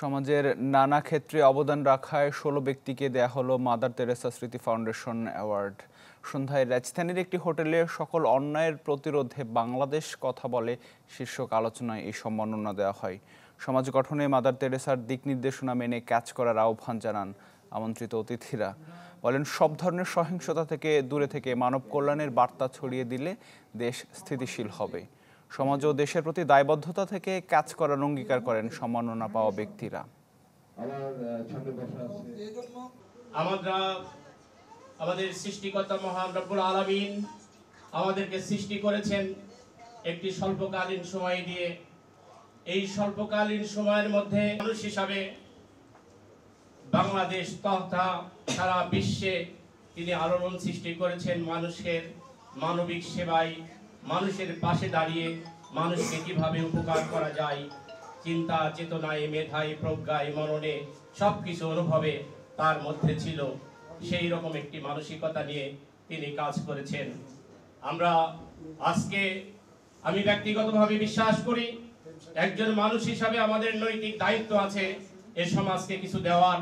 সমাজের নানা ক্ষেত্রে অবদান রাখায় ১৬ ব্যক্তিকে দেয়া হলো মাদার তেরেসা স্মৃতি ফাউন্ডেশন অ্যাওয়ার্ড। সন্ধ্যায় রাজধানীর একটি হোটেলে সকল অন্যায়ের প্রতিরোধে বাংলাদেশ কথা বলে শীর্ষক আলোচনায় এই সম্মাননা দেওয়া হয়। সমাজ গঠনে মাদার তেরেসার দিক নির্দেশনা মেনে কাজ করার আহ্বান জানান আমন্ত্রিত অতিথিরা। বলেন, সব ধরনের সহিংসতা থেকে দূরে থেকে মানব কল্যাণের বার্তা ছড়িয়ে দিলে দেশ স্থিতিশীল হবে। সমাজ ও দেশের প্রতি দায়বদ্ধতা থেকে কাজ করার অঙ্গীকার করেন সম্মাননা পাওয়া ব্যক্তিরা। আমাদের সৃষ্টিকর্তা মহান রব্বুল আলামিন আমাদেরকে সৃষ্টি করেছেন একটি স্বল্পকালীন সময় দিয়ে। এই স্বল্পকালীন সময়ের মধ্যে মানুষ হিসাবে বাংলাদেশ তথা সারা বিশ্বে তিনি আলোড়ন সৃষ্টি করেছেন মানুষের মানবিক সেবায়, মানুষের পাশে দাঁড়িয়ে মানুষকে কিভাবে উপকার করা যায়, চিন্তা চেতনায়, মেধায়, প্রজ্ঞায়, মননে সবকিছু অনুভবে তার মধ্যে ছিল। সেই রকম একটি মানসিকতা নিয়ে তিনি কাজ করেছেন। আমি ব্যক্তিগতভাবে বিশ্বাস করি, একজন মানুষ হিসাবে আমাদের নৈতিক দায়িত্ব আছে এ সমাজকে কিছু দেওয়ার,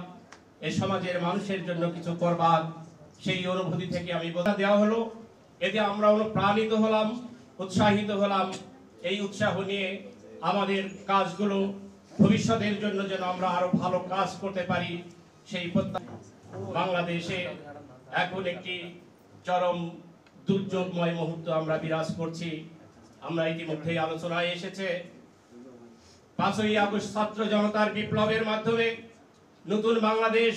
এ সমাজের মানুষের জন্য কিছু করবার। সেই অনুভূতি থেকে আমি দেওয়া হলো, এতে আমরা অনুপ্রাণিত হলাম, উৎসাহিত হলাম। এই উৎসাহ নিয়ে আমাদের কাজগুলো ভবিষ্যতের জন্য যেন আমরা আরো ভালো কাজ করতে পারি সেই প্রত্যাশা। বাংলাদেশে এখন একটি চরম দুর্যোগময় মুহূর্ত আমরা বিরাজ করছি। আমরা ইতিমধ্যেই আলোচনায় এসেছে ৫ই আগস্ট ছাত্র জনতার বিপ্লবের মাধ্যমে নতুন বাংলাদেশ